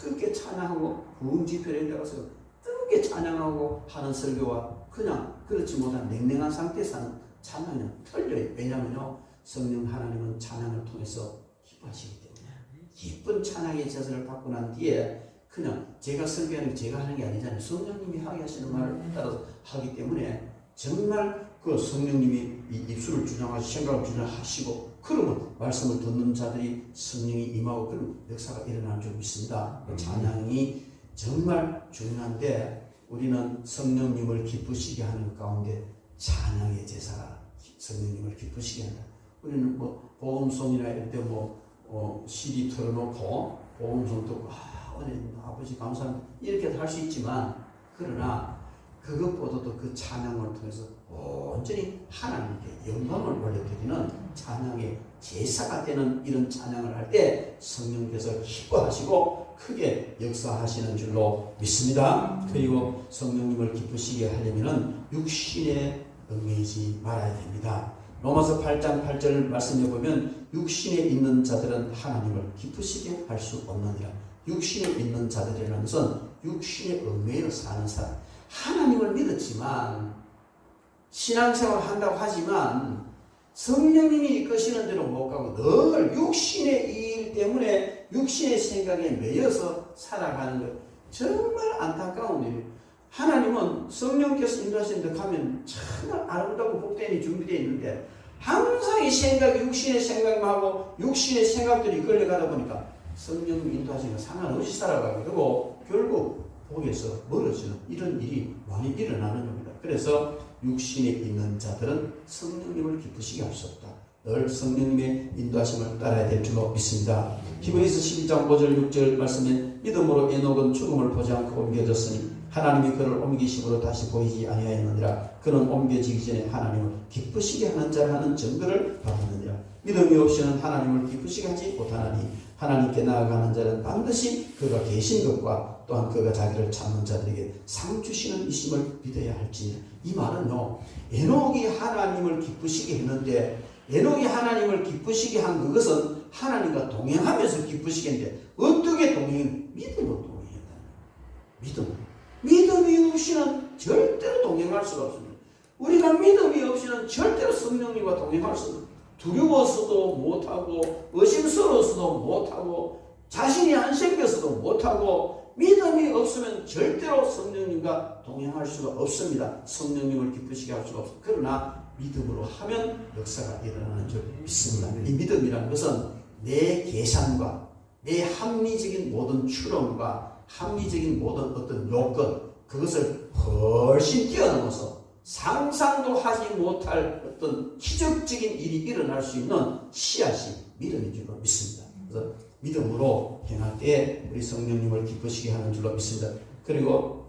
크게 찬양하고 부흥지표에 가서 크게 찬양하고 하는 설교와 그냥 그렇지 못한 냉랭한 상태에서 하는 찬양은 틀려요. 왜냐면요, 성령 하나님은 찬양을 통해서 기뻐하시기 때문에 기쁜 찬양의 제사를 받고 난 뒤에 그냥 제가 설교하는 게 제가 하는 게 아니잖아요. 성령님이 하게 하시는 말을 따라서 하기 때문에 정말 그 성령님이 이 입술을 주장하시고 생각을 주장하시고 그러면 말씀을 듣는 자들이 성령이 임하고 그런 역사가 일어나는 줄 믿습니다. 찬양이 정말 중요한데 우리는 성령님을 기쁘시게 하는 가운데 찬양의 제사가 성령님을 기쁘시게 한다. 우리는 뭐 복음송이나 이럴 때 CD 틀어놓고 복음송 듣고 아버지 감사합니다 이렇게 할 수 있지만 그러나 그것보다도 그 찬양을 통해서 온전히 하나님께 영광을 올려드리는 찬양의 제사가 되는 이런 찬양을 할 때 성령께서 기뻐하시고 크게 역사하시는 줄로 믿습니다. 그리고 성령님을 기쁘시게 하려면 육신에 얽매이지 말아야 됩니다. 로마서 8장 8절 말씀해 보면 육신에 있는 자들은 하나님을 기쁘시게 할 수 없느니라. 육신에 있는 자들이라는 것은 육신에 얽매여 사는 사람, 하나님을 믿었지만 신앙생활을 한다고 하지만 성령님이 이끄시는 대로 못 가고 늘 육신의 일 때문에 육신의 생각에 매여서 살아가는 것 정말 안타까운 일이에요. 하나님은 성령께서 인도하시는 데 가면 정말 아름답고 복된 일이 준비되어 있는데 항상 이 생각이 육신의 생각만 하고 육신의 생각들이 끌려가다 보니까 성령님 인도하시는 거 상관없이 살아가게 되고 결국 복에서 멀어지는 이런 일이 많이 일어나는 겁니다. 그래서 육신에 있는 자들은 성령님을 기쁘시게 할 수 없다. 늘 성령님의 인도하심을 따라야 될 줄로 믿습니다. 히브리서 12장 5절 6절 말씀에 믿음으로 에녹은 죽음을 보지 않고 옮겨졌으니 하나님이 그를 옮기심으로 다시 보이지 아니하였느니라. 그는 옮겨지기 전에 하나님을 기쁘시게 하는 자라 하는 증거를 받았느니라. 믿음이 없이는 하나님을 기쁘시게 하지 못하나니 하나님께 나아가는 자는 반드시 그가 계신 것과 또한 그가 자기를 찾는 자들에게 상 주시는 이심을 믿어야 할지니라. 이 말은요, 에녹이 하나님을 기쁘시게 했는데 에녹이 하나님을 기쁘시게 한 그것은 하나님과 동행하면서 기쁘시게 했는데 어떻게 동행? 믿음으로 동행했다. 믿음이 없이는 절대로 동행할 수가 없습니다. 우리가 믿음이 없이는 절대로 성령님과 동행할 수 없습니다. 두려워서도 못하고 의심스러워서도 못하고 자신이 안 생겨서도 못하고 믿음이 없으면 절대로 성령님과 동행할 수가 없습니다. 성령님을 기쁘시게 할 수가 없습니다. 그러나 믿음으로 하면 역사가 일어나는 줄 믿습니다. 이 믿음이라는 것은 내 계산과 내 합리적인 모든 추론과 합리적인 모든 어떤 요건 그것을 훨씬 뛰어넘어서 상상도 하지 못할 어떤 기적적인 일이 일어날 수 있는 씨앗이 믿음인 줄로 믿습니다. 그래서 믿음으로 행할 때 우리 성령님을 기쁘시게 하는 줄로 믿습니다. 그리고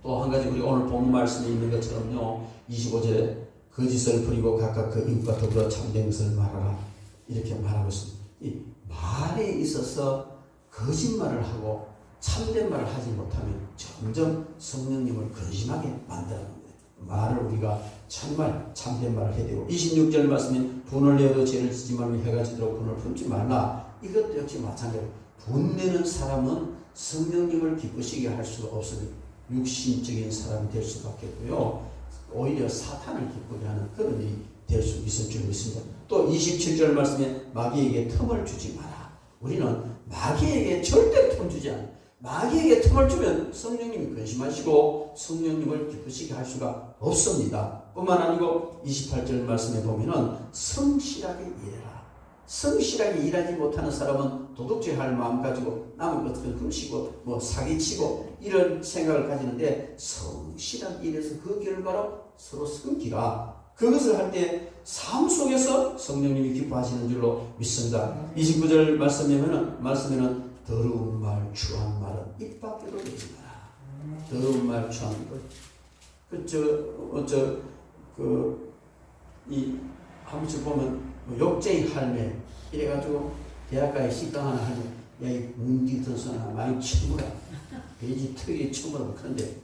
또 한 가지 우리 오늘 본 말씀에 있는 것처럼요, 25절에 거짓을 버리고 각각 그 입과 더불어 참된 것을 말하라 이렇게 말하고 있습니다. 이 말에 있어서 거짓말을 하고 참된 말을 하지 못하면 점점 성령님을 근심하게 만드는 겁니다. 말을 우리가 정말 참된 말을 해야 되고 26절 말씀에 분을 내어도 죄를 지지 말며 해가 지도록 분을 품지 말라. 이것도 역시 마찬가지로 분내는 사람은 성령님을 기쁘시게 할 수가 없으니 육신적인 사람이 될 수밖에 없고요. 오히려 사탄을 기쁘게 하는 그런 일이 될 수 있을 줄 믿습니다. 또 27절 말씀에 마귀에게 틈을 주지 마라. 우리는 마귀에게 절대로 틈 주지 않아요. 마귀에게 틈을 주면 성령님이 근심하시고 성령님을 기쁘시게 할 수가 없습니다. 뿐만 아니고 28절 말씀에 보면은 성실하게 일해라. 성실하게 일하지 못하는 사람은 도둑질 할 마음 가지고 남을 어떻게 훔치고 사기치고 이런 생각을 가지는데 성실하게 일해서 그 결과로 서로 섬기라. 그것을 할 때 삶 속에서 성령님이 기뻐하시는 줄로 믿습니다. 29절 말씀에는 더러운 말, 추한 말은 입 밖으로 내지 마라. 더러운 말, 추한 말. 한 번씩 보면, 욕쟁이 할매, 이래가지고, 대학가에 식당 하나 하면, 야, 이 뭉디 던서나 많이 쳐물어. 돼지 턱에 쳐물어. 그런데,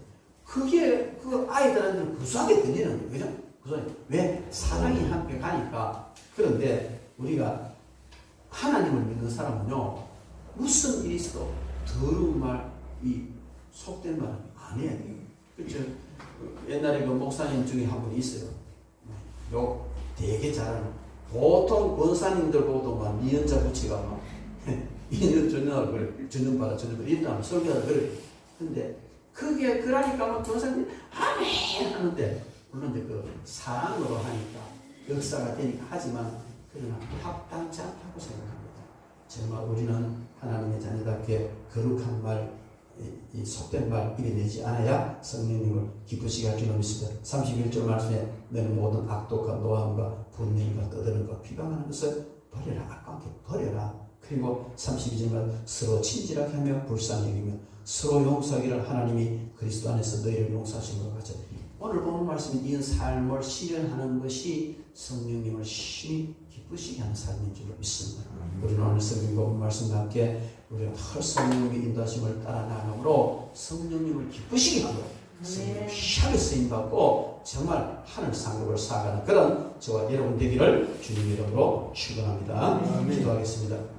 그게, 그 아이들한테는 구수하게 들리는 거예요. 그죠? 왜? 사랑이 함께 가니까. 그런데, 우리가 하나님을 믿는 사람은요, 무슨 일이 있어도 더러운 말, 이 속된 말은 안 해야 돼요. 그렇죠? 옛날에 그 목사님 중에 한 분이 있어요. 욕 되게 잘하는 보통 권사님들 보도 막 이연자 부치가 막 이년 전년을 그래 전년받아 전년받아 이런 설교하다 그래. 근데 그게 그러니까 막 권사님 아멘 하는데 물론 이제 그 사랑으로 하니까 역사가 되니까 하지만 그러나 합당치 않다고 생각합니다. 정말 우리는 하나님의 자녀답게 거룩한 말, 이 속된 말 이겨내지 않아야 성령님을 기쁘시게 할 줄 믿습니다. 31절 말씀에 너는 모든 악독과 노함과 분쟁과 떠드는과 비방하는 것을 버려라. 아까운게 버려라. 그리고 32절 말 서로 친절하게 하며 불쌍히 여기며 서로 용서하기를 하나님이 그리스도 안에서 너희를 용서하신 것 같이. 오늘 보는 말씀은 이 삶을 실현하는 것이 성령님을 심히 기쁘시게 하는 삶인 줄 믿습니다. 우리는 오늘 성경 본 말씀과 함께 우리가 늘 성령님의 인도하심을 따라 나감으로 성령님을 기쁘시게 하고 성령을 귀하게 쓰임받고 정말 하늘 상급을 쌓아가는 그런 저와 여러분 되기를 주님 이름으로 축원합니다. 기도하겠습니다.